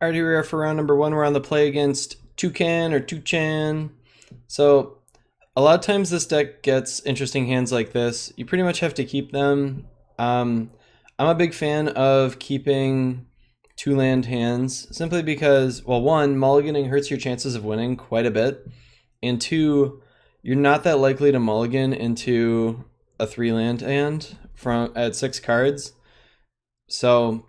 Alright, here we are for round number 1. We're on the play against Toucan or Touchan. So, a lot of times this deck gets interesting hands like this. You pretty much have to keep them. I'm a big fan of keeping 2-land hands, simply because, well, 1, mulliganing hurts your chances of winning quite a bit, and 2, you're not that likely to mulligan into a 3-land hand at 6 cards. So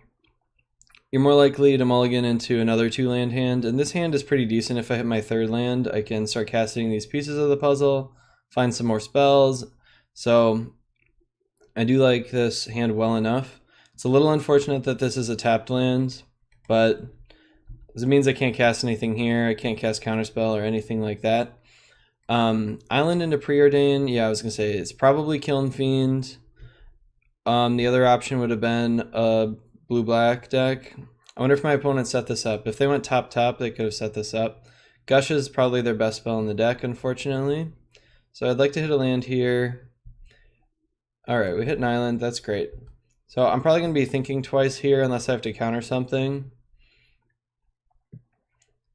you're more likely to mulligan into another 2-land hand, and this hand is pretty decent. If I hit my 3rd land, I can start casting these pieces of the puzzle, find some more spells. So I do like this hand well enough. It's a little unfortunate that this is a tapped land, but it means I can't cast anything here. I can't cast Counterspell or anything like that. Island into Preordain, yeah, I was gonna say it's probably Kiln Fiend. The other option would have been a blue-black deck. I wonder if my opponent set this up. If they went top-top, they could have set this up. Gush is probably their best spell in the deck, unfortunately. So I'd like to hit a land here. Alright, we hit an island. That's great. So I'm probably going to be thinking twice here unless I have to counter something.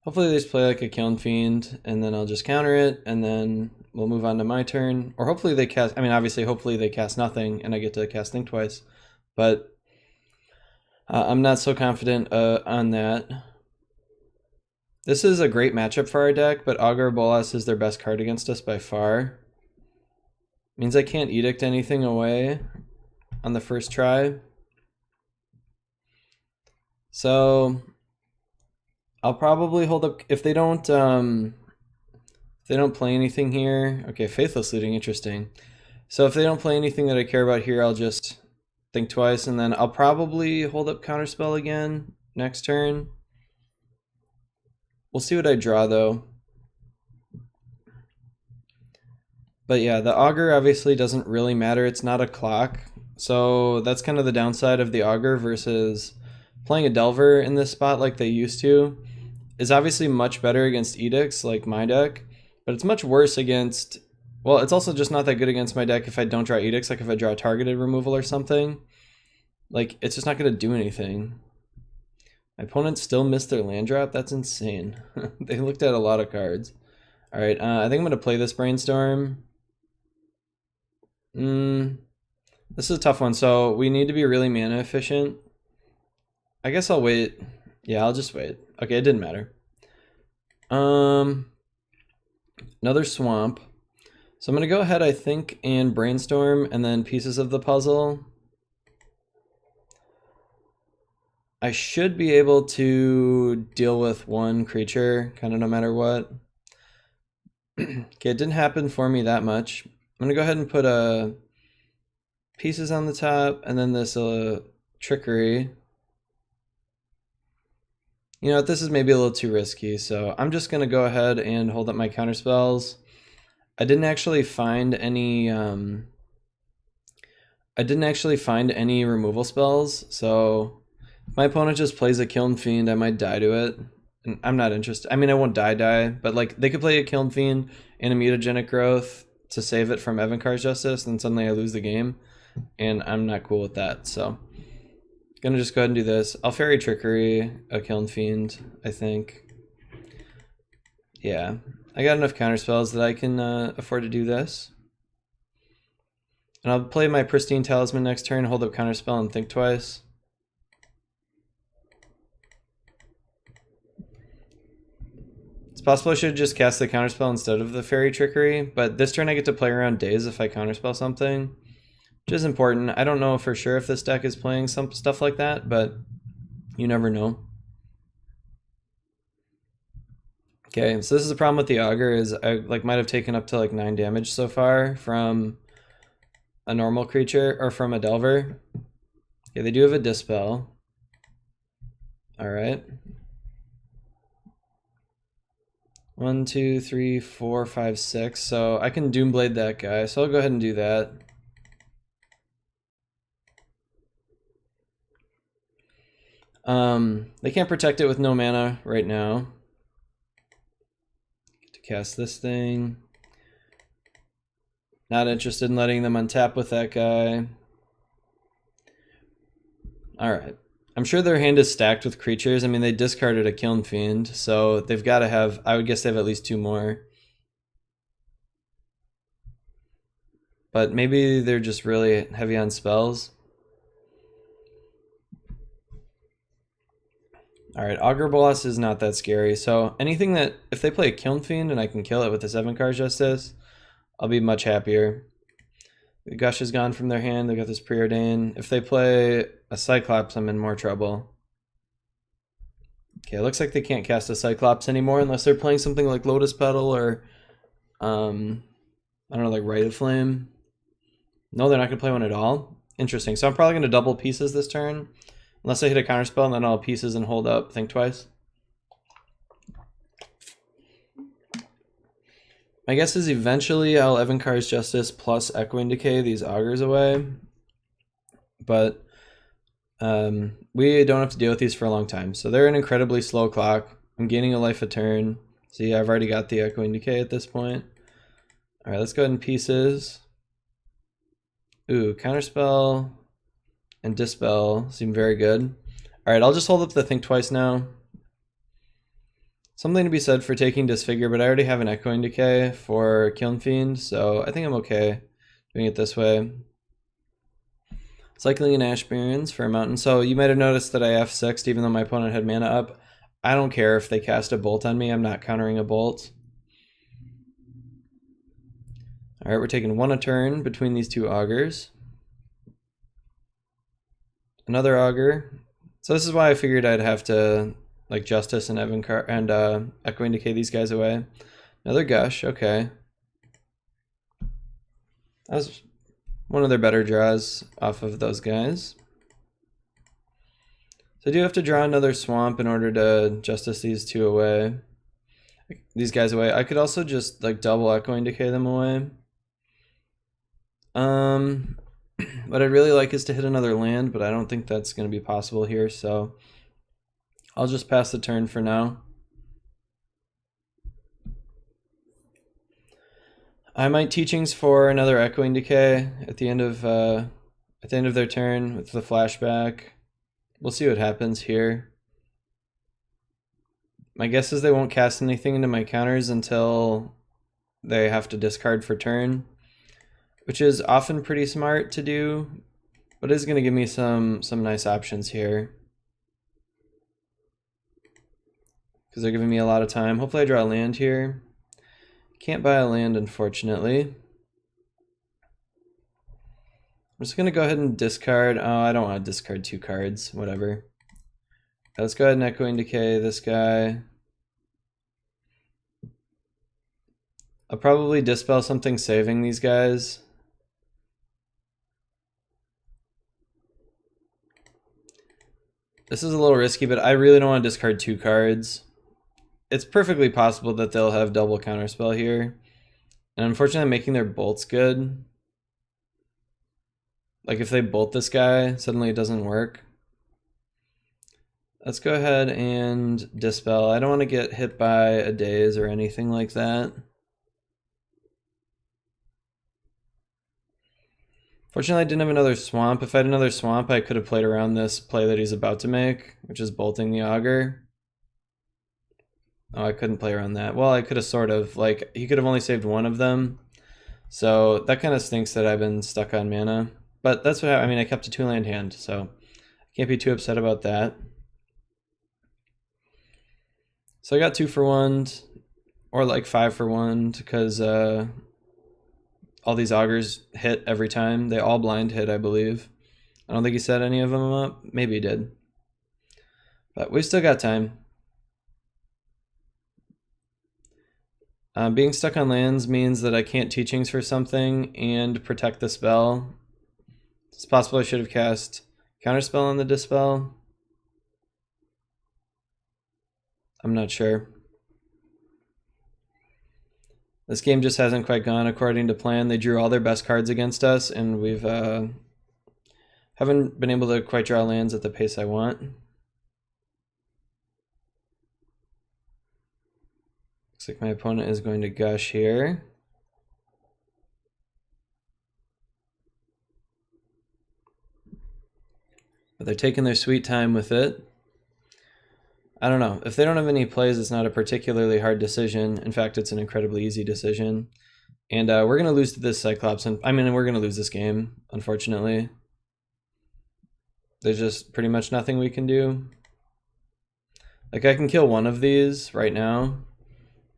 Hopefully they just play like a Kiln Fiend, and then I'll just counter it, and then we'll move on to my turn. Or hopefully they cast, I mean, obviously, hopefully they cast nothing, and I get to cast Think twice. But I'm not so confident on that. This is a great matchup for our deck, but Augur Bolas is their best card against us by far. Means I can't edict anything away on the first try. So I'll probably hold up if they don't play anything here. Okay, Faithless Looting, interesting. So if they don't play anything that I care about here, I'll just think twice, and then I'll probably hold up Counterspell again next turn. We'll see what I draw though. But yeah, the Augur obviously doesn't really matter. It's not a clock. So that's kind of the downside of the Augur versus playing a Delver in this spot like they used to. Is obviously much better against Edicts like my deck, but it's much worse against, well, it's also just not that good against my deck if I don't draw Edicts, like if I draw targeted removal or something. Like, it's just not going to do anything. My opponent still missed their land drop? That's insane. They looked at a lot of cards. Alright, I think I'm going to play this Brainstorm. This is a tough one, so we need to be really mana efficient. I guess I'll wait. Yeah, I'll just wait. Okay, it didn't matter. Another Swamp. So I'm going to go ahead, I think, and Brainstorm, and then pieces of the puzzle. I should be able to deal with one creature, kind of no matter what. Okay, it didn't happen for me that much. I'm going to go ahead and put pieces on the top, and then this Trickery. You know what, this is maybe a little too risky, so I'm just going to go ahead and hold up my counterspells. I didn't actually find any removal spells, so if my opponent just plays a Kiln Fiend, I might die to it. And I'm not interested. I mean, I won't die, but like they could play a Kiln Fiend and a Mutagenic Growth to save it from Evankar's Justice, and suddenly I lose the game, and I'm not cool with that, so gonna just go ahead and do this. I'll Fairy Trickery a Kiln Fiend, I think. Yeah, I got enough counterspells that I can afford to do this. And I'll play my Pristine Talisman next turn, hold up Counterspell, and think twice. It's possible I should just cast the Counterspell instead of the Fairy Trickery, but this turn I get to play around Daze if I Counterspell something, which is important. I don't know for sure if this deck is playing some stuff like that, but you never know. Okay, so this is the problem with the Augur, is I might have taken up to 9 damage so far from a normal creature, or from a Delver. Okay, they do have a Dispel. Alright. 1, 2, 3, 4, 5, 6. So I can Doomblade that guy, so I'll go ahead and do that. They can't protect it with no mana right now. Get to cast this thing. Not interested in letting them untap with that guy. Alright. I'm sure their hand is stacked with creatures. I mean, they discarded a Kiln Fiend, so they've got to have, I would guess they have at least 2 more. But maybe they're just really heavy on spells. Alright, Augur Bolas is not that scary, so anything that, if they play a Kiln Fiend and I can kill it with the 7-card Justice, I'll be much happier. The Gush is gone from their hand, they got this Preordain. If they play a Cyclops, I'm in more trouble. Okay, it looks like they can't cast a Cyclops anymore unless they're playing something like Lotus Petal or, I don't know, like Rite of Flame. No, they're not going to play one at all. Interesting, so I'm probably going to double pieces this turn. Unless I hit a counterspell and then I'll pieces and hold up, think twice. My guess is eventually I'll Evankar's Justice plus Echoing Decay these Augurs away. But we don't have to deal with these for a long time. So they're an incredibly slow clock. I'm gaining a life a turn. See, I've already got the Echoing Decay at this point. Alright, let's go ahead and pieces. Ooh, counterspell and Dispel seem very good. Alright, I'll just hold up the Think Twice now. Something to be said for taking Disfigure, but I already have an Echoing Decay for Kiln Fiend, so I think I'm okay doing it this way. Cycling in Ash Barrens for a mountain. So you might have noticed that I F6'd even though my opponent had mana up. I don't care if they cast a bolt on me, I'm not countering a bolt. Alright, we're taking 1 a turn between these 2 Augurs. Another Augur. So this is why I figured I'd have to like Justice and Echoing Decay these guys away. Another Gush, okay. That was one of their better draws off of those guys. So I do have to draw another Swamp in order to Justice these 2 away. These guys away. I could also just like double Echoing Decay them away. What I'd really like is to hit another land, but I don't think that's going to be possible here, so I'll just pass the turn for now. I might Teachings for another Echoing Decay at the end of their turn with the flashback. We'll see what happens here. My guess is they won't cast anything into my counters until they have to discard for turn, which is often pretty smart to do, but is going to give me some nice options here. Because they're giving me a lot of time. Hopefully I draw a land here. Can't buy a land, unfortunately. I'm just going to go ahead and discard. Oh, I don't want to discard 2 cards. Whatever. Let's go ahead and Echoing Decay this guy. I'll probably Dispel something saving these guys. This is a little risky, but I really don't want to discard 2 cards. It's perfectly possible that they'll have double counterspell here. And unfortunately, I'm making their bolts good. Like if they bolt this guy, suddenly it doesn't work. Let's go ahead and Dispel. I don't want to get hit by a Daze or anything like that. Fortunately, I didn't have another Swamp. If I had another Swamp, I could have played around this play that he's about to make, which is bolting the Augur. Oh, I couldn't play around that. Well, I could have sort of. Like, he could have only saved 1 of them. So that kind of stinks that I've been stuck on mana. But that's what I mean, I kept a 2-land hand, so I can't be too upset about that. So I got 2 for 1, or like 5 for 1, because all these Augurs hit every time. They all blind hit, I believe. I don't think he set any of them up. Maybe he did. But we've still got time. Being stuck on lands means that I can't Teachings for something and protect the spell. It's possible I should have cast Counterspell on the Dispel. I'm not sure. This game just hasn't quite gone according to plan. They drew all their best cards against us, and we've haven't been able to quite draw lands at the pace I want. Looks like my opponent is going to Gush here. But they're taking their sweet time with it. I don't know. If they don't have any plays, it's not a particularly hard decision. In fact, it's an incredibly easy decision. And we're going to lose to this Cyclops. And I mean, we're going to lose this game, unfortunately. There's just pretty much nothing we can do. Like, I can kill one of these right now,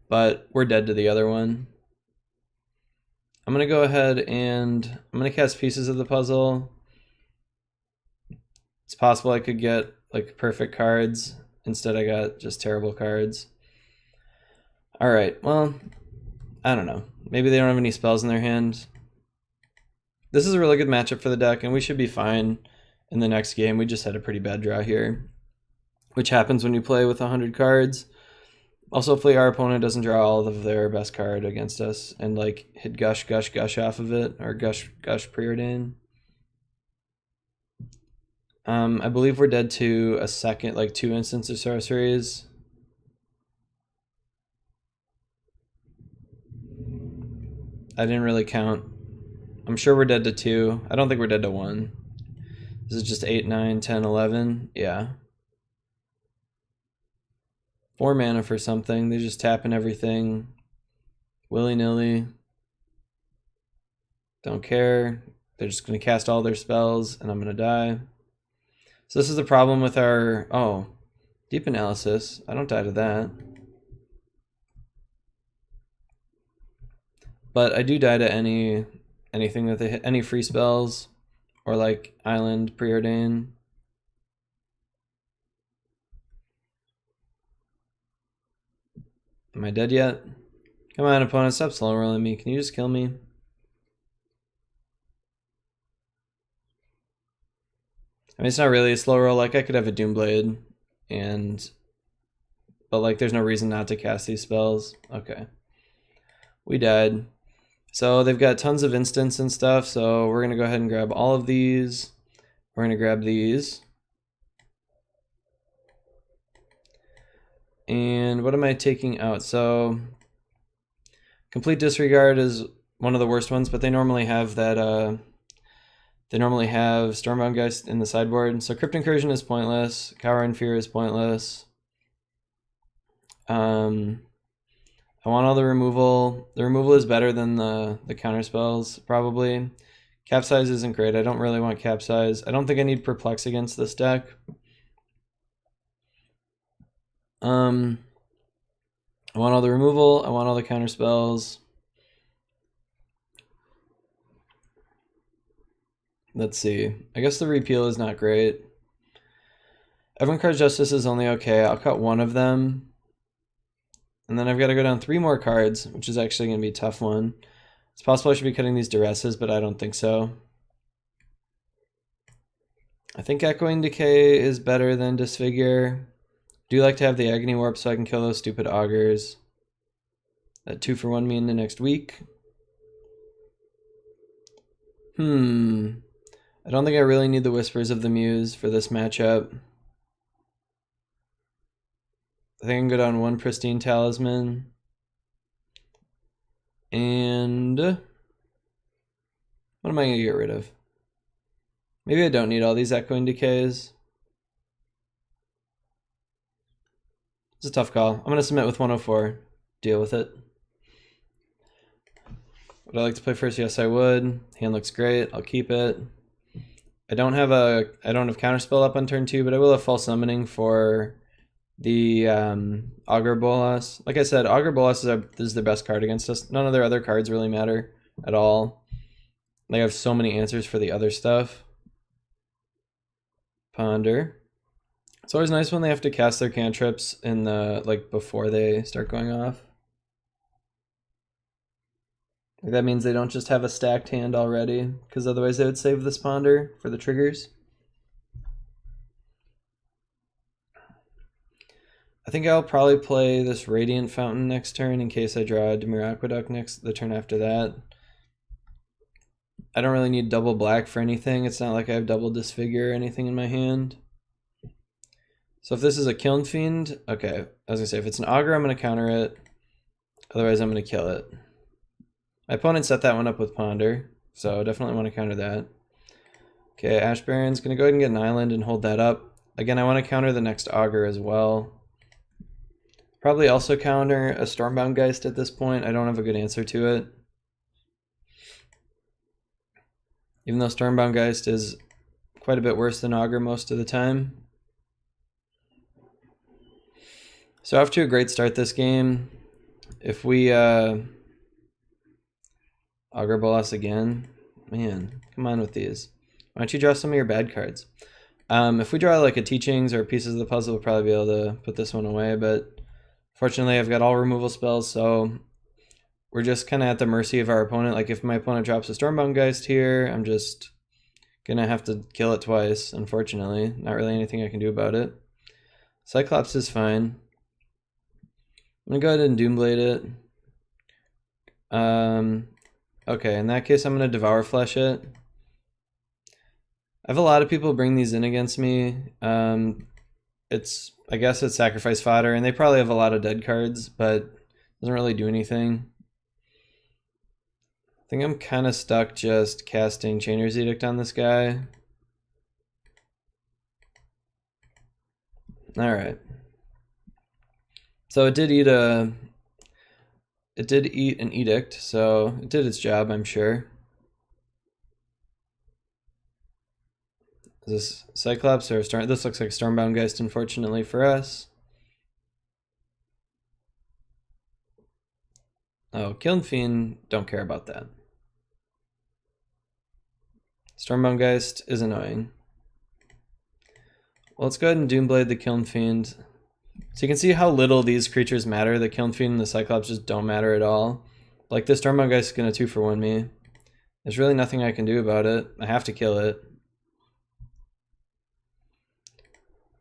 but we're dead to the other one. I'm going to go ahead and I'm going to cast pieces of the puzzle. It's possible I could get like perfect cards. Instead I got just terrible cards. Alright, well, I don't know. Maybe they don't have any spells in their hand. This is a really good matchup for the deck, and we should be fine in the next game. We just had a pretty bad draw here, which happens when you play with 100 cards. Also, hopefully our opponent doesn't draw all of their best card against us and like hit gush, gush, gush off of it, or gush, gush, preordain. I believe we're dead to a second, like 2 instants of sorceries. I didn't really count. I'm sure we're dead to 2. I don't think we're dead to 1. This is just 8, 9, 10, 11. Yeah. 4 mana for something. They're just tapping everything willy-nilly. Don't care. They're just going to cast all their spells, and I'm going to die. So this is the problem with our... Oh, deep analysis. I don't die to that. But I do die to anything that they hit, any free spells, or like Island, Preordain. Am I dead yet? Come on, opponent, stop slow rolling me. Can you just kill me? I mean, it's not really a slow roll. Like, I could have a Doomblade, but like, there's no reason not to cast these spells. Okay. We died. So they've got tons of instants and stuff, so we're going to go ahead and grab all of these. We're going to grab these. And what am I taking out? So Complete Disregard is one of the worst ones, but they normally have that... They normally have Stormbound Geist in the sideboard. So Crypt Incursion is pointless. Cower and Fear is pointless. I want all the removal. The removal is better than the counter spells, probably. Capsize isn't great. I don't really want Capsize. I don't think I need Perplex against this deck. I want all the removal. I want all the counter spells. Let's see. I guess the repeal is not great. Avant-Garde Justice is only okay. I'll cut one of them. And then I've got to go down 3 more cards, which is actually going to be a tough one. It's possible I should be cutting these Duresses, but I don't think so. I think Echoing Decay is better than Disfigure. Do like to have the Agony Warp so I can kill those stupid Augurs. That 2-for-1 me in the next week. I don't think I really need the Whispers of the Muse for this matchup. I think I can go down 1 Pristine Talisman. And what am I going to get rid of? Maybe I don't need all these Echoing Decays. It's a tough call. I'm going to submit with 104. Deal with it. Would I like to play first? Yes, I would. Hand looks great. I'll keep it. I don't have Counterspell up on turn 2, but I will have False Summoning for the Augur Bolas. Like I said, Augur Bolas is the best card against us. None of their other cards really matter at all. They have so many answers for the other stuff. Ponder. It's always nice when they have to cast their cantrips in the before they start going off. That means they don't just have a stacked hand already, because otherwise they would save this Ponder for the triggers. I think I'll probably play this Radiant Fountain next turn in case I draw a Dimir Aqueduct the turn after that. I don't really need double black for anything. It's not like I have double Disfigure or anything in my hand. So if this is a Kiln Fiend, okay, I was going to say, if it's an Augur, I'm going to counter it. Otherwise, I'm going to kill it. My opponent set that one up with Ponder, so definitely want to counter that. Okay, Ash Baron's gonna go ahead and get an island and hold that up. Again, I want to counter the next Augur as well. Probably also counter a Stormbound Geist at this point. I don't have a good answer to it. Even though Stormbound Geist is quite a bit worse than Augur most of the time. So off to a great start this game. If we Augur Bolas again, man, come on with these. Why don't you draw some of your bad cards? If we draw like a Teachings or Pieces of the Puzzle, we'll probably be able to put this one away, but fortunately I've got all removal spells, so we're just kind of at the mercy of our opponent. Like if my opponent drops a Stormbound Geist here, I'm just gonna have to kill it twice, unfortunately. Not really anything I can do about it. Cyclops is fine. I'm gonna go ahead and Doomblade it. Okay, in that case I'm gonna Devour Flesh it. I have a lot of people bring these in against me. I guess it's sacrifice fodder, and they probably have a lot of dead cards, but it doesn't really do anything. I think I'm kind of stuck just casting Chainer's Edict on this guy. Alright. So it did eat an edict, so it did its job, I'm sure. Is this Cyclops or Storm? This looks like Stormbound Geist, unfortunately for us. Oh, Kiln Fiend, don't care about that. Stormbound Geist is annoying. Well, let's go ahead and Doomblade the Kiln Fiend. So you can see how little these creatures matter. The Kiln Fiend and the Cyclops just don't matter at all. Like this Stormbound Geist is going to 2-for-1 me. There's really nothing I can do about it. I have to kill it.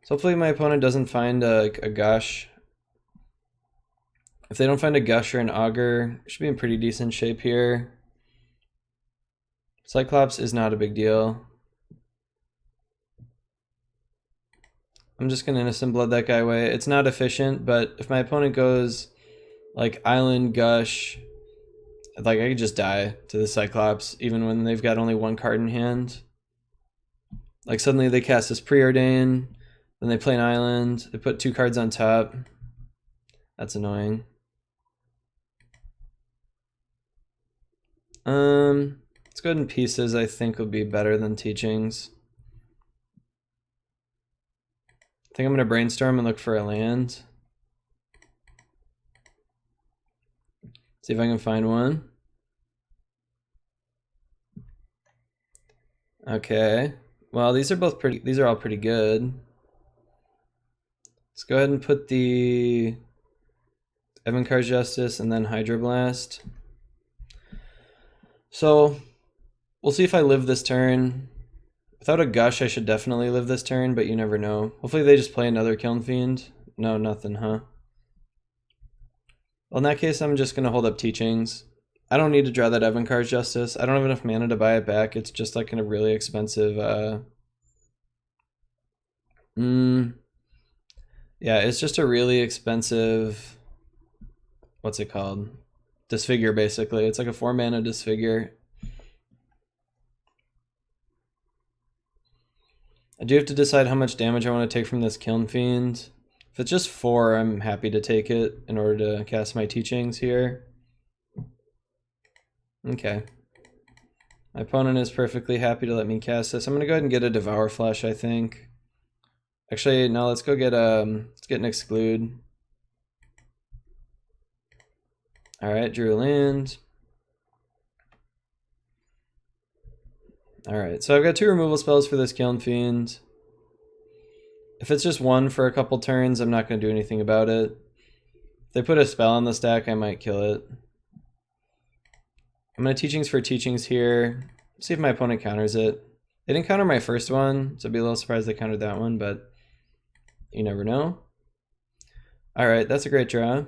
So hopefully my opponent doesn't find a Gush. If they don't find a Gush or an Augur, should be in pretty decent shape here. Cyclops is not a big deal. I'm just gonna Innocent Blood that guy away. It's not efficient, but if my opponent goes like Island, Gush, like I could just die to the Cyclops even when they've got only one card in hand. Like suddenly they cast this Preordain, then they play an island, they put 2 cards on top. That's annoying. Let's go ahead and Pieces, I think would be better than Teachings. I think I'm gonna Brainstorm and look for a land. See if I can find one. Okay. Well, these are all pretty good. Let's go ahead and put the Evankar's Justice and then Hydroblast. So we'll see if I live this turn. Without a Gush, I should definitely live this turn, but you never know. Hopefully they just play another Kiln Fiend. No, nothing, huh? Well, in that case, I'm just going to hold up Teachings. I don't need to draw that Evankar's Justice. I don't have enough mana to buy it back. It's just like a really expensive... Yeah, it's just a really expensive... What's it called? Disfigure, basically. It's like a 4-mana Disfigure. I do have to decide how much damage I want to take from this Kiln Fiend. If it's just 4, I'm happy to take it in order to cast my Teachings here. Okay. My opponent is perfectly happy to let me cast this. I'm going to go ahead and get a Devour Flesh, I think. Actually, no, let's go get an Exclude. Alright, drew a land. Alright, so I've got 2 removal spells for this Kiln Fiend. If it's just 1 for a couple turns, I'm not going to do anything about it. If they put a spell on the stack, I might kill it. I'm going to Teachings for Teachings here. See if my opponent counters it. They didn't counter my first one, so I'd be a little surprised they countered that one, but you never know. Alright, that's a great draw.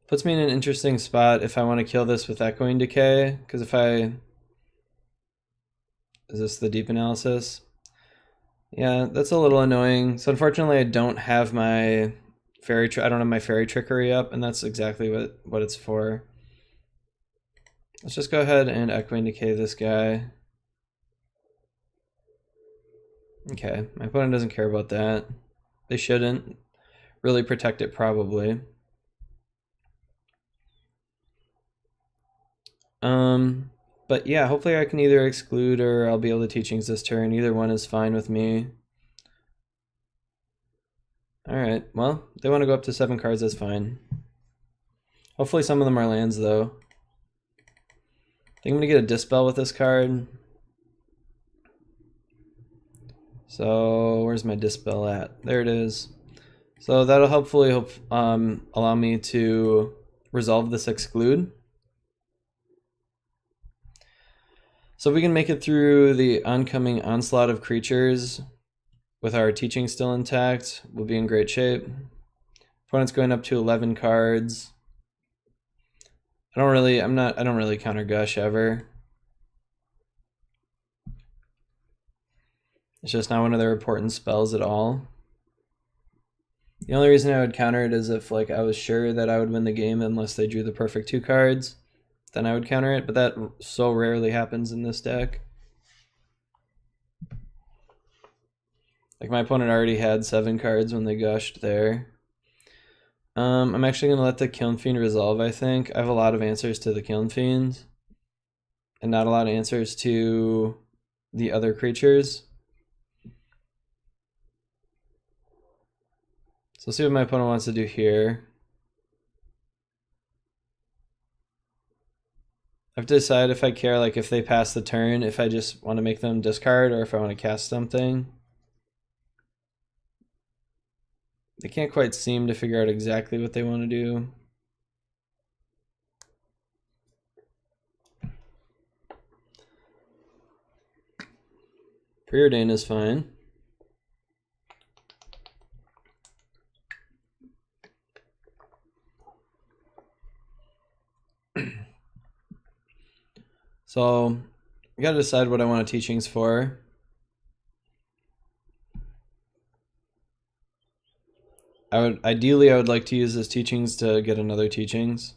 Puts me in an interesting spot if I want to kill this with Echoing Decay, because if I... Is this the Deep Analysis? Yeah, that's a little annoying. So unfortunately I don't have my Fairy Trickery up, and that's exactly what it's for. Let's just go ahead and Echoing Decay this guy. Okay, my opponent doesn't care about that. They shouldn't. Really protect it, probably. But yeah, hopefully I can either exclude or I'll be able to Teachings this turn. Either one is fine with me. Alright, well, they want to go up to 7 cards, that's fine. Hopefully some of them are lands, though. I think I'm going to get a Dispel with this card. So, where's my Dispel at? There it is. So that'll hopefully allow me to resolve this Exclude. So if we can make it through the oncoming onslaught of creatures with our Teaching still intact, we'll be in great shape. Opponent's going up to 11 cards. I don't really counter Gush ever. It's just not one of their important spells at all. The only reason I would counter it is if like I was sure that I would win the game unless they drew the perfect 2 cards. Then I would counter it, but that so rarely happens in this deck. Like my opponent already had 7 cards when they gushed there. I'm actually going to let the Kiln Fiend resolve, I think. I have a lot of answers to the Kiln Fiend. And not a lot of answers to the other creatures. So let's see what my opponent wants to do here. I have to decide if I care, like if they pass the turn, if I just want to make them discard or if I want to cast something. They can't quite seem to figure out exactly what they want to do. Preordain is fine. So I gotta decide what I want a Teachings for. Ideally I would like to use this Teachings to get another Teachings.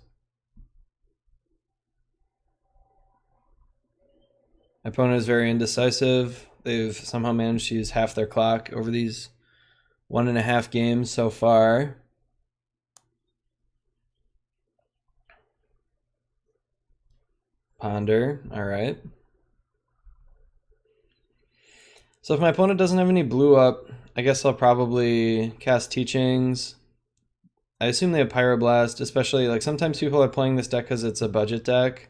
My opponent is very indecisive. They've somehow managed to use half their clock over these 1.5 games so far. Ponder, alright. So if my opponent doesn't have any blue up, I guess I'll probably cast Teachings. I assume they have Pyroblast, especially like sometimes people are playing this deck because it's a budget deck.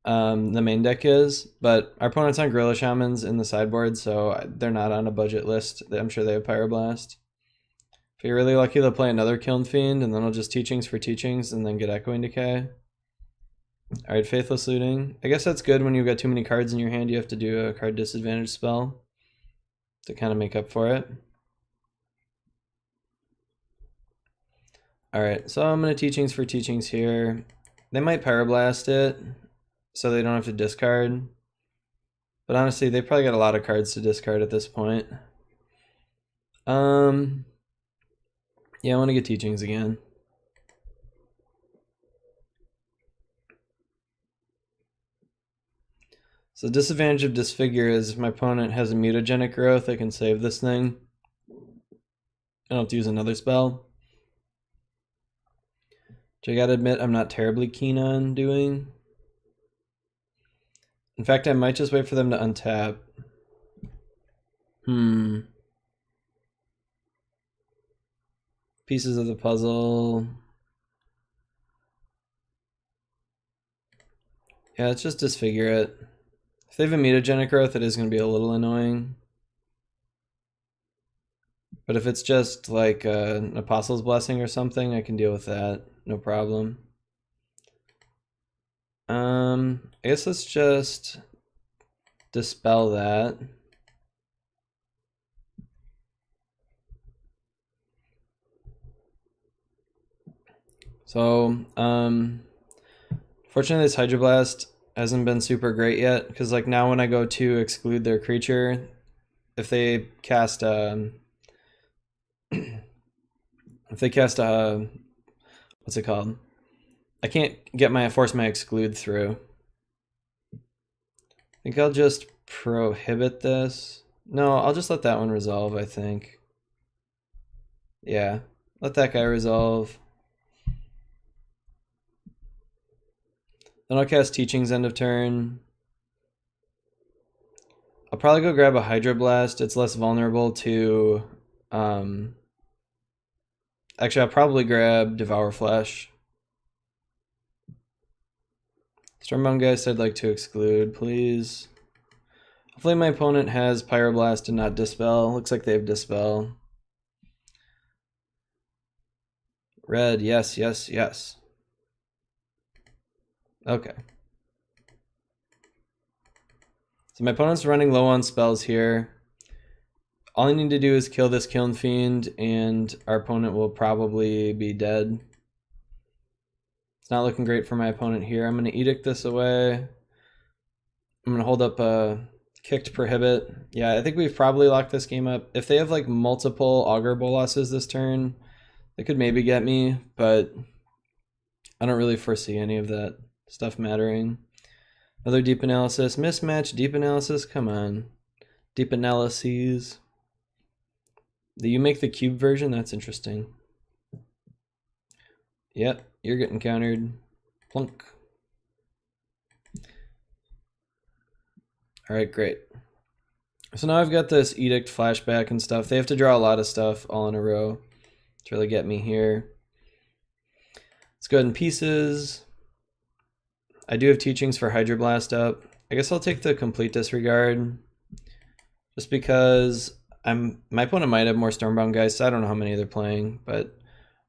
The main deck is, but our opponent's on Gorilla Shamans in the sideboard, so they're not on a budget list. I'm sure they have Pyroblast. If you're really lucky, they'll play another Kiln Fiend, and then I'll just Teachings for Teachings, and then get Echoing Decay. Alright, Faithless Looting. I guess that's good when you've got too many cards in your hand. You have to do a card disadvantage spell to kind of make up for it. Alright, so I'm going to Teachings for Teachings here. They might Pyroblast it, so they don't have to discard. But honestly, they probably got a lot of cards to discard at this point. Yeah, I want to get Teachings again. So the disadvantage of Disfigure is if my opponent has a mutagenic growth, I can save this thing. I don't have to use another spell. Which I gotta admit I'm not terribly keen on doing. In fact, I might just wait for them to untap. Pieces of the puzzle. Yeah, let's just Disfigure it. If they have a mutagenic growth, it is going to be a little annoying. But if it's just like an Apostle's Blessing or something, I can deal with that. No problem. I guess let's just Dispel that. So, fortunately this Hydroblast hasn't been super great yet, because like now when I go to exclude their creature, if they cast what's it called? I can't get force my exclude through. think I'll just prohibit this. No, I'll just let that one resolve, I think. Yeah, let that guy resolve. Then I'll cast Teachings end of turn. I'll probably go grab a Hydroblast. It's less vulnerable to... Actually, I'll probably grab Devour Flesh. Stormbound Geist I'd like to exclude, please. Hopefully my opponent has Pyroblast and not Dispel. Looks like they have Dispel. Red, yes, yes, yes. Okay. So my opponent's running low on spells here. All I need to do is kill this Kiln Fiend and our opponent will probably be dead. It's not looking great for my opponent here. I'm going to Edict this away. I'm going to hold up a Kicked Prohibit. Yeah, I think we've probably locked this game up. If they have like multiple Augur Boluses this turn, they could maybe get me, but I don't really foresee any of that stuff mattering. Another Deep Analysis. Mismatch, Deep Analysis, come on. Deep Analyses. Do you make the cube version? That's interesting. Yep, you're getting countered. Plunk. Alright, great. So now I've got this Edict flashback and stuff. They have to draw a lot of stuff all in a row to really get me here. Let's go ahead and pieces. I do have Teachings for Hydroblast up. I guess I'll take the Complete Disregard. Just because my opponent might have more Stormbound Geists. I don't know how many they're playing, but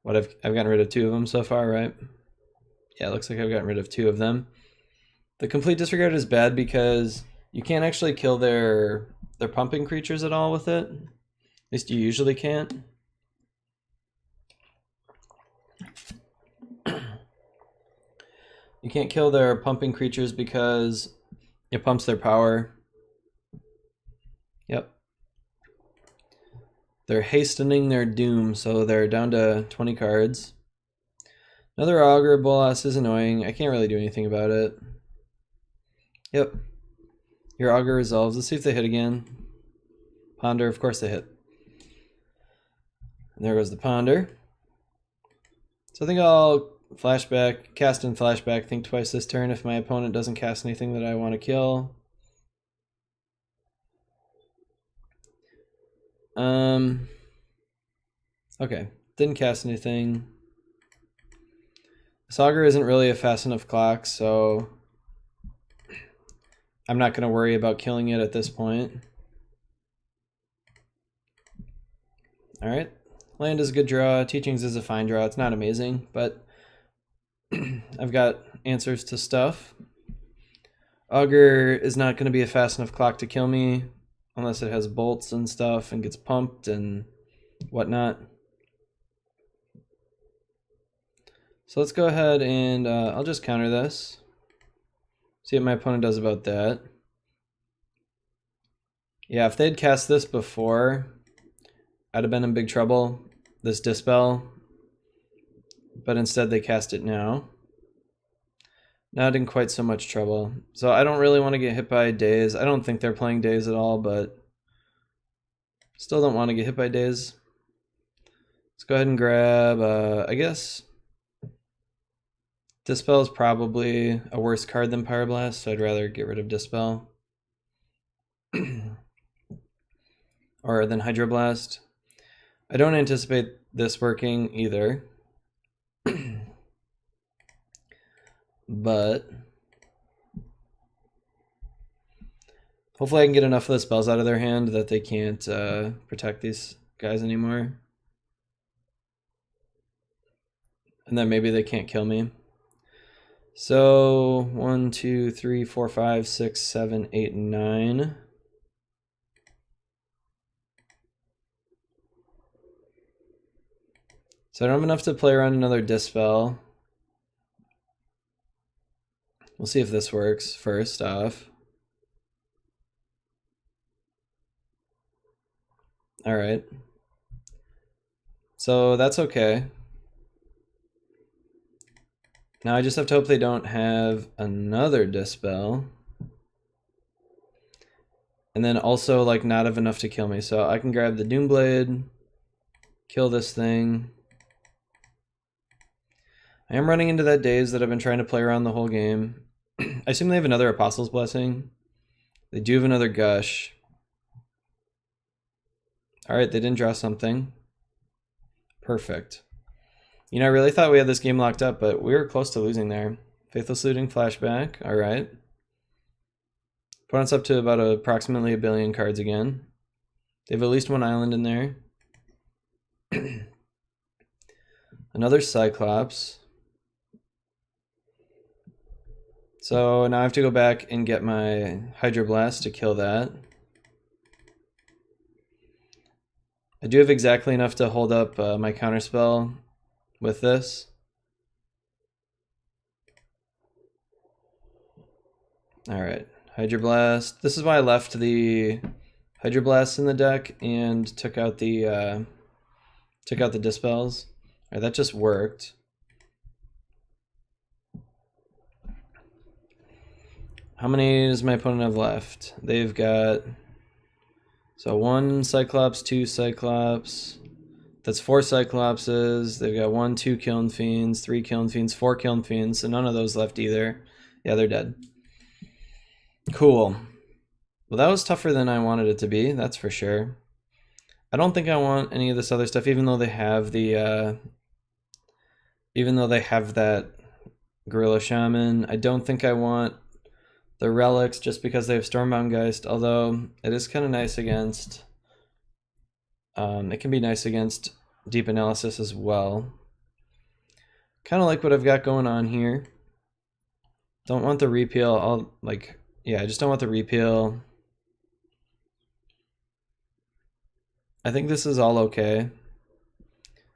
what I've gotten rid of 2 of them so far, right? Yeah, it looks like I've gotten rid of 2 of them. The Complete Disregard is bad because you can't actually kill their pumping creatures at all with it. At least you usually can't. You can't kill their pumping creatures because it pumps their power. Yep. They're hastening their doom, so they're down to 20 cards. Another Augur Bolas is annoying. I can't really do anything about it. Yep. Your Augur resolves. Let's see if they hit again. Ponder, of course they hit. And there goes the Ponder. So I think I'll flashback, cast and flashback, think twice this turn if my opponent doesn't cast anything that I want to kill. Okay, didn't cast anything. This Augur isn't really a fast enough clock, so I'm not going to worry about killing it at this point. Alright, land is a good draw, Teachings is a fine draw, it's not amazing, but I've got answers to stuff. Augur is not going to be a fast enough clock to kill me unless it has bolts and stuff and gets pumped and whatnot. So let's go ahead and I'll just counter this. See what my opponent does about that. Yeah, if they'd cast this before, I'd have been in big trouble. This Dispel. But instead they cast it now. Not in quite so much trouble. So I don't really want to get hit by Daze. I don't think they're playing Daze at all, but still don't want to get hit by Daze. Let's go ahead and grab, I guess Dispel is probably a worse card than Pyroblast, so I'd rather get rid of Dispel. Or than Hydroblast. I don't anticipate this working either. But hopefully I can get enough of the spells out of their hand that they can't protect these guys anymore. And then maybe they can't kill me. So 1, 2, 3, 4, 5, 6, 7, 8, 9. So I don't have enough to play around another Dispel. We'll see if this works first off. Alright. So that's okay. Now I just have to hope they don't have another Dispel. and then also like not have enough to kill me. So I can grab the Doomblade, kill this thing. I am running into that daze that I've been trying to play around the whole game. I assume they have another Apostle's Blessing. They do have another Gush. Alright, they didn't draw something. Perfect. You know, I really thought we had this game locked up, but we were close to losing there. Faithless Looting, Flashback, alright. Opponent's up to about approximately 1 billion cards again. They have at least one island in there. Another Cyclops. So now I have to go back and get my Hydroblast to kill that. I do have exactly enough to hold up my counterspell with this. Alright, Hydroblast. This is why I left the Hydroblast in the deck and took out the Dispels. Alright, that just worked. How many does my opponent have left? They've got, so 1 Cyclops, 2 Cyclops. That's 4 Cyclopses. They've got 1, 2 Kiln Fiends, 3 Kiln Fiends, 4 Kiln Fiends. So none of those left either. Yeah, they're dead. Cool. Well, that was tougher than I wanted it to be. That's for sure. I don't think I want any of this other stuff, even though they have the, that Gorilla Shaman. I don't think I want the relics just because they have Stormbound Geist, although it is kind of nice against, it can be nice against Deep Analysis as well. Kind of like what I've got going on here. Don't want the repeal, I just don't want the repeal. I think this is all okay.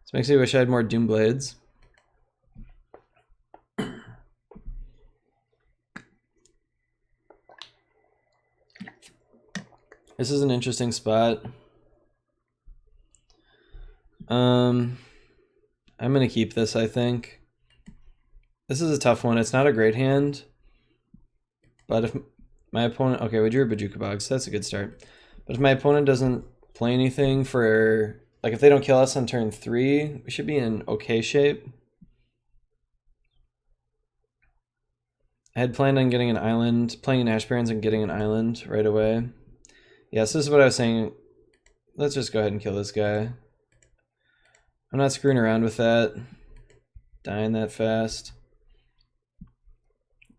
This makes me wish I had more Doomblades. This is an interesting spot. I'm gonna keep this, I think. This is a tough one. It's not a great hand, but if my opponent, okay, we drew a Bajuka Bog, so that's a good start. But if my opponent doesn't play anything for, like if they don't kill us on turn 3, we should be in okay shape. I had planned on getting an island, playing an Ash Barrens and getting an island right away. Yes, this is what I was saying. Let's just go ahead and kill this guy. I'm not screwing around with that. Dying that fast.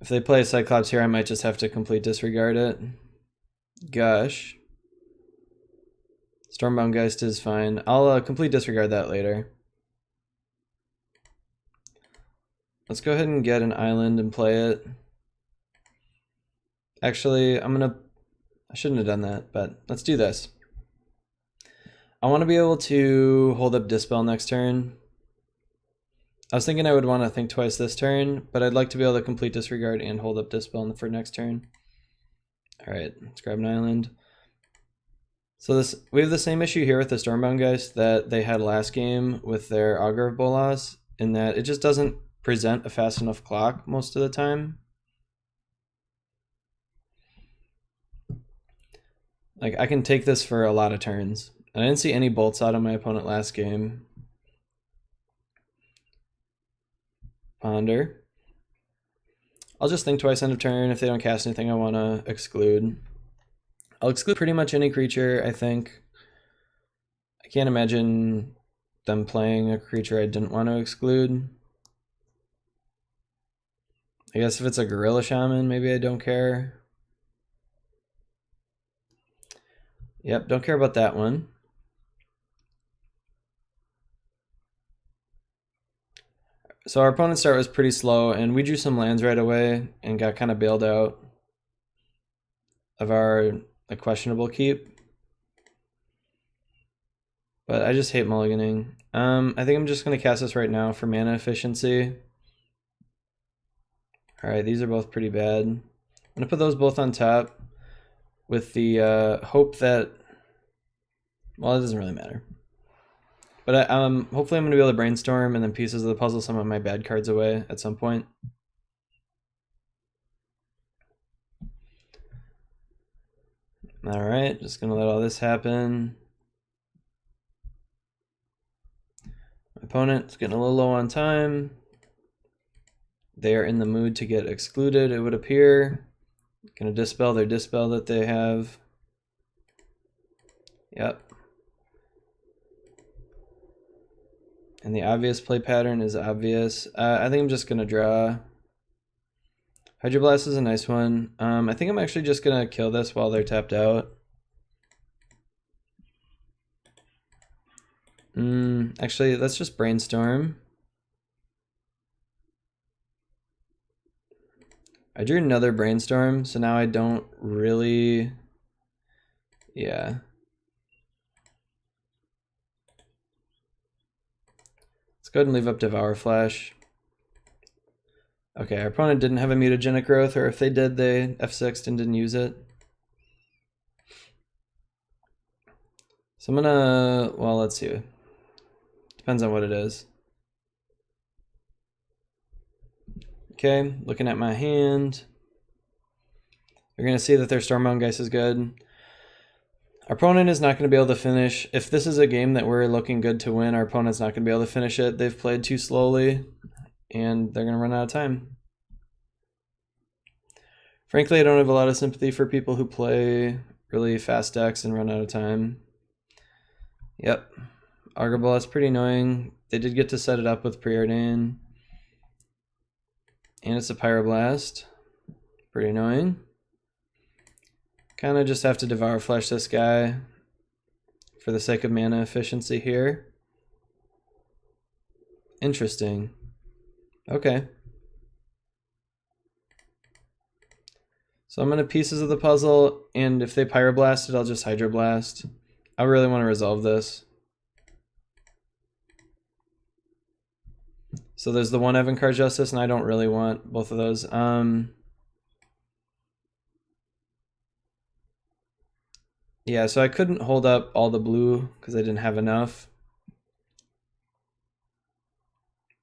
If they play a Cyclops here, I might just have to complete disregard it. Gush. Stormbound Geist is fine. I'll complete disregard that later. Let's go ahead and get an island and play it. Actually, I shouldn't have done that, but let's do this. I want to be able to hold up Dispel next turn. I was thinking I would want to think twice this turn, but I'd like to be able to complete disregard and hold up Dispel for next turn. Alright, let's grab an island. So we have the same issue here with the Stormbound Geist that they had last game with their Augur of Bolas, in that it just doesn't present a fast enough clock most of the time. Like, I can take this for a lot of turns. And I didn't see any bolts out on my opponent last game. Ponder. I'll just think twice end of turn. If they don't cast anything I want to exclude. I'll exclude pretty much any creature, I think. I can't imagine them playing a creature I didn't want to exclude. I guess if it's a Gorilla Shaman, maybe I don't care. Yep, don't care about that one. So our opponent's start was pretty slow, and we drew some lands right away and got kind of bailed out of our questionable keep. But I just hate mulliganing. I think I'm just going to cast this right now for mana efficiency. Alright, these are both pretty bad. I'm going to put those both on top with the hope that, well, it doesn't really matter. But hopefully I'm going to be able to brainstorm and then pieces of the puzzle some of my bad cards away at some point. Alright, just gonna let all this happen. My opponent's getting a little low on time. They are in the mood to get excluded, it would appear. Gonna dispel their dispel that they have. Yep. And the obvious play pattern is obvious. I think I'm just gonna draw. Hydroblast is a nice one. I think I'm actually just gonna kill this while they're tapped out. Actually, let's just brainstorm. I drew another brainstorm, so now I don't really... Yeah. Let's go ahead and leave up Devour Flash. Okay, our opponent didn't have a mutagenic growth, or if they did, they F6'd and didn't use it. So I'm gonna, well, let's see. Depends on what it is. Okay, looking at my hand. You're gonna see that their Stormbound Geist is good. Our opponent is not going to be able to finish. If this is a game that we're looking good to win, our opponent's not going to be able to finish it. They've played too slowly, and they're going to run out of time. Frankly, I don't have a lot of sympathy for people who play really fast decks and run out of time. Yep. Argoball is pretty annoying. They did get to set it up with Preordain. And it's a Pyroblast. Pretty annoying. Kind of just have to Devour Flash this guy for the sake of mana efficiency here. Interesting. Okay. So I'm going to pieces of the puzzle, and if they Pyroblast it, I'll just Hydroblast. I really want to resolve this. So there's the one Avant-Garde Justice, and I don't really want both of those. Yeah, so I couldn't hold up all the blue because I didn't have enough.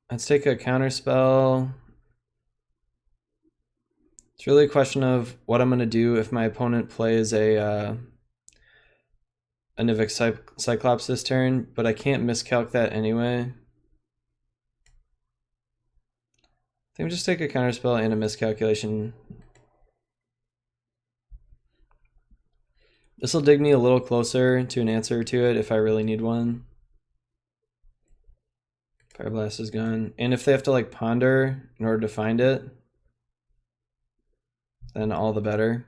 Let's take a counter spell. It's really a question of what I'm going to do if my opponent plays a Nivix Cyclops this turn, but I can't miscalc that anyway. I think we'll just take a counter spell and a miscalculation. This will dig me a little closer to an answer to it if I really need one. Pyroblast is gone. And if they have to like ponder in order to find it, then all the better.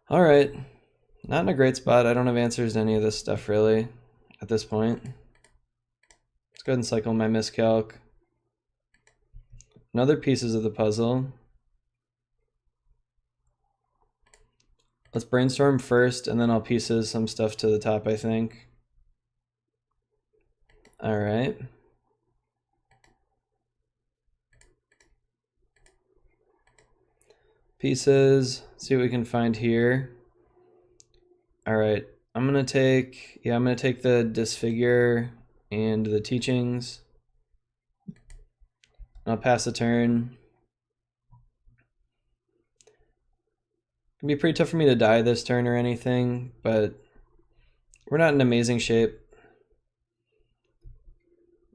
All right. Not in a great spot. I don't have answers to any of this stuff really at this point. Let's go ahead and cycle my miscalc. Another pieces of the puzzle. Let's brainstorm first, and then I'll pieces some stuff to the top, I think. All right. Pieces, see what we can find here. All right, I'm gonna take the Disfigure and the Teachings. I'll pass the turn. It can be pretty tough for me to die this turn or anything, but we're not in amazing shape.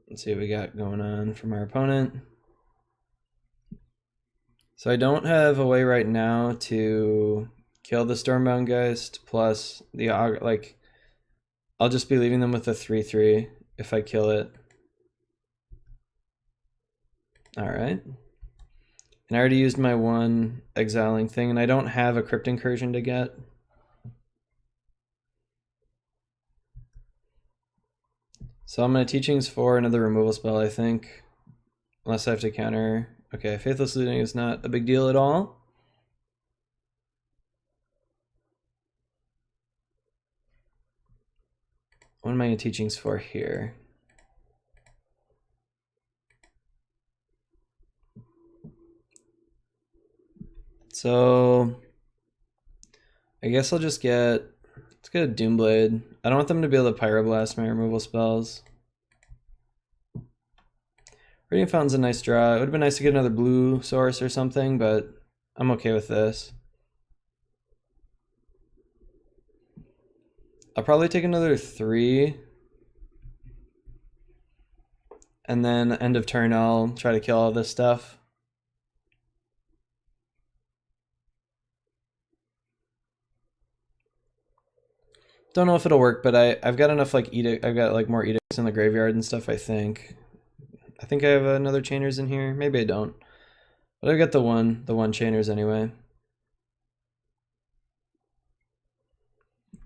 Let's see what we got going on from our opponent. So I don't have a way right now to kill the Stormbound Geist, plus the like I'll just be leaving them with a 3/3 if I kill it. All right. And I already used my one exiling thing, and I don't have a Crypt Incursion to get. So I'm going to Teachings for another removal spell, I think. Unless I have to counter. Okay, Faithless Looting is not a big deal at all. What am I going to Teachings for here? So I guess I'll just let's get a Doomblade. I don't want them to be able to Pyroblast my removal spells. Radiant Fountain's a nice draw. It would have been nice to get another blue source or something, but I'm okay with this. I'll probably take another 3. And then end of turn, I'll try to kill all this stuff. Don't know if it'll work, but I've got enough like edict. I've got like more edicts in the graveyard and stuff. I think I have another chainers in here. Maybe I don't, but I've got the one chainers anyway.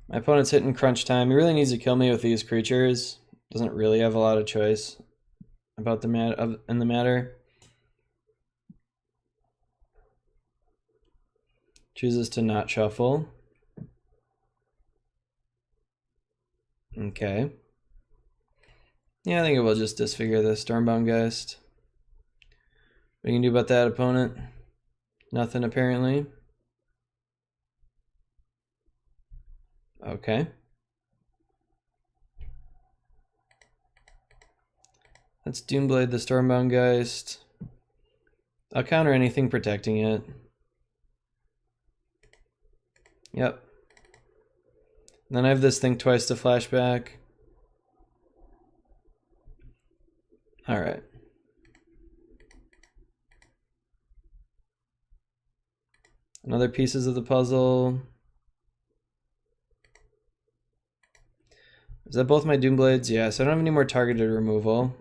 My opponent's hitting crunch time. He really needs to kill me with these creatures. Doesn't really have a lot of choice about the matter. Chooses to not shuffle. Okay. Yeah, I think it will just disfigure the Stormbound Geist. What you can do about that, opponent? Nothing, apparently. Okay. Let's Doomblade the Stormbound Geist. I'll counter anything protecting it. Yep. Then I have this Think Twice to flashback. Alright. Another pieces of the puzzle. Is that both my Doomblades? Yes, I don't have any more targeted removal.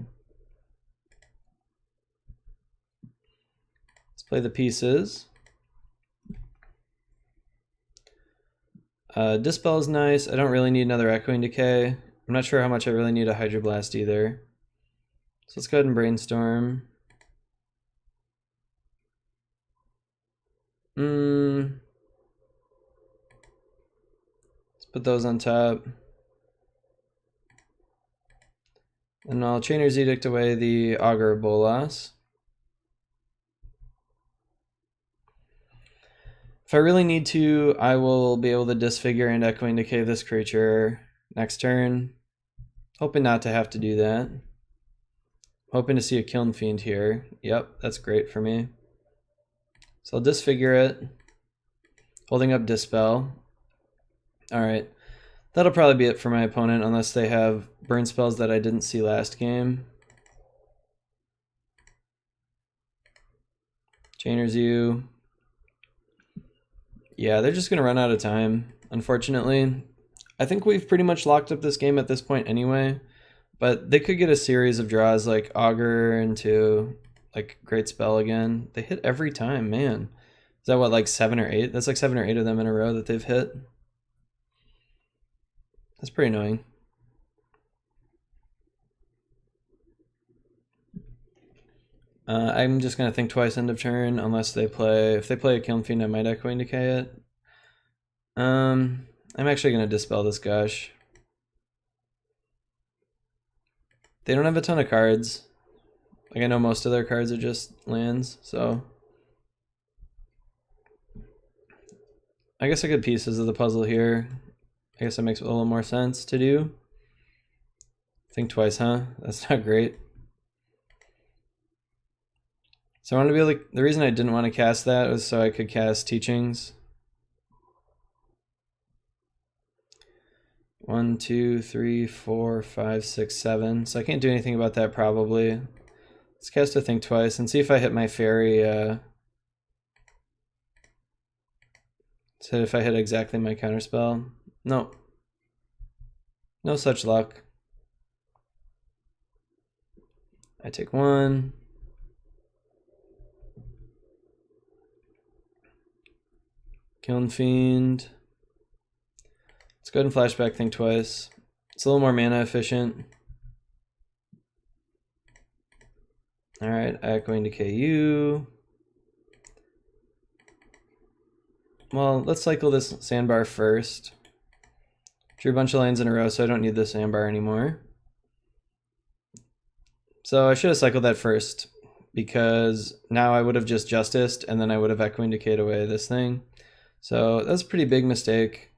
Let's play the pieces. Dispel is nice. I don't really need another Echoing Decay. I'm not sure how much I really need a Hydroblast either. So let's go ahead and Brainstorm. Let's put those on top. And I'll Chainer's Edict away the Augur Bolas. If I really need to, I will be able to Disfigure and Echoing Decay this creature next turn. Hoping not to have to do that. Hoping to see a Kiln Fiend here. Yep, that's great for me. So I'll Disfigure it. Holding up Dispel. Alright. That'll probably be it for my opponent unless they have burn spells that I didn't see last game. Chainer's you. Yeah, they're just going to run out of time, unfortunately. I think we've pretty much locked up this game at this point anyway, but they could get a series of draws like Augur into like Great Spell again. They hit every time, man. Is that what, like 7 or 8? That's like 7 or 8 of them in a row that they've hit. That's pretty annoying. I'm just going to think twice end of turn unless they play... If they play a Kiln Fiend, I might Echoing Decay it. I'm actually going to Dispel this Gush. They don't have a ton of cards. Like, I know most of their cards are just lands, so... I guess I could pieces of the puzzle here. I guess that makes a little more sense to do. Think twice, huh? That's not great. So I want to be like, the reason I didn't want to cast that was so I could cast Teachings. 1, 2, 3, 4, 5, 6, 7. So I can't do anything about that probably. Let's cast a Think Twice and see if I hit my fairy. So if I hit exactly my counterspell. No. No such luck. I take 1. Kiln Fiend. Let's go ahead and flashback Think Twice. It's a little more mana efficient. Alright, Echoing Decay you. Well, let's cycle this Sandbar first. Drew a bunch of lands in a row, so I don't need the Sandbar anymore. So I should have cycled that first, because now I would have just Justiced, and then I would have Echoing Decayed away this thing. So that's a pretty big mistake.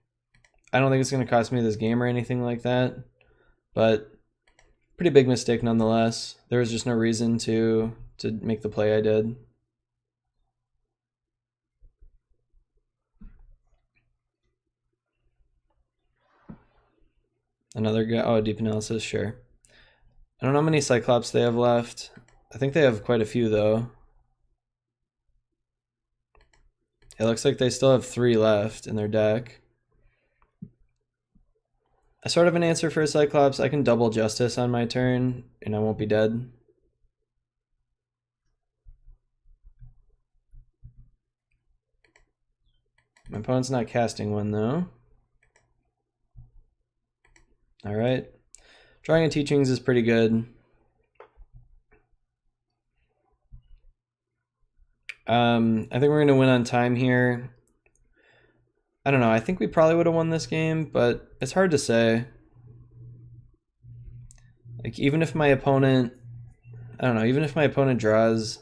I don't think it's going to cost me this game or anything like that, but pretty big mistake nonetheless. There was just no reason to make the play I did. Another guy. Oh, deep analysis, sure. I don't know how many Cyclops they have left. I think they have quite a few though. It looks like they still have 3 left in their deck. I sort of an answer for a Cyclops. I can double Justice on my turn and I won't be dead. My opponent's not casting one though. Alright. Drawing and Teachings is pretty good. I think we're going to win on time here. I don't know. I think we probably would have won this game, but it's hard to say. Like, even if my opponent... I don't know. Even if my opponent draws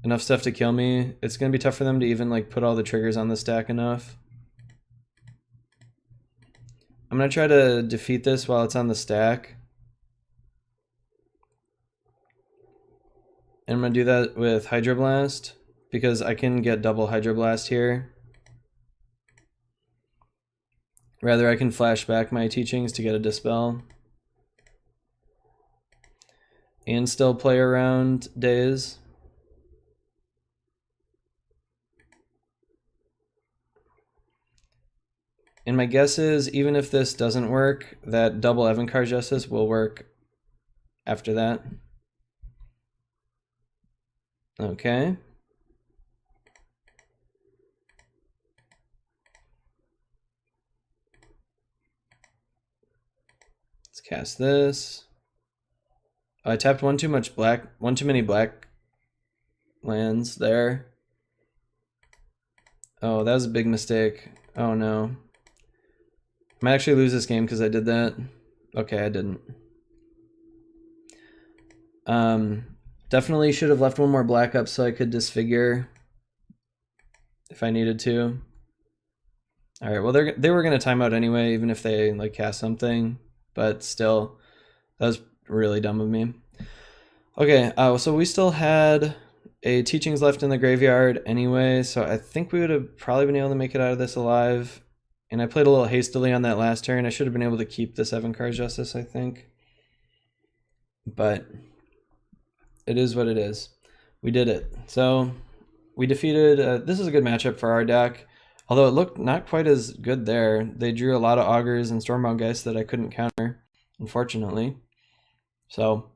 enough stuff to kill me, it's going to be tough for them to even, like, put all the triggers on the stack enough. I'm going to try to defeat this while it's on the stack. And I'm going to do that with Hydroblast, because I can get double Hydroblast here. Rather, I can flash back my Teachings to get a Dispel. And still play around Daze. And my guess is, even if this doesn't work, that double Evencar Justice will work after that. Okay. Let's cast this. Oh, I tapped one too many black lands there. Oh, that was a big mistake. Oh no. I might actually lose this game because I did that. Okay, I didn't. Definitely should have left one more black up so I could disfigure if I needed to. All right, well they were gonna time out anyway, even if they like cast something, but still, that was really dumb of me. Okay, so we still had a Teachings left in the graveyard anyway, so I think we would have probably been able to make it out of this alive. And I played a little hastily on that last turn. I should have been able to keep this Evencar Justice, I think. But it is what it is. We did it. So we defeated... this is a good matchup for our deck. Although it looked not quite as good there. They drew a lot of Augurs and Stormbound Geists that I couldn't counter, unfortunately. So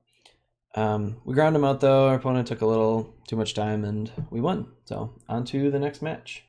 we ground them out though. Our opponent took a little too much time and we won. So on to the next match.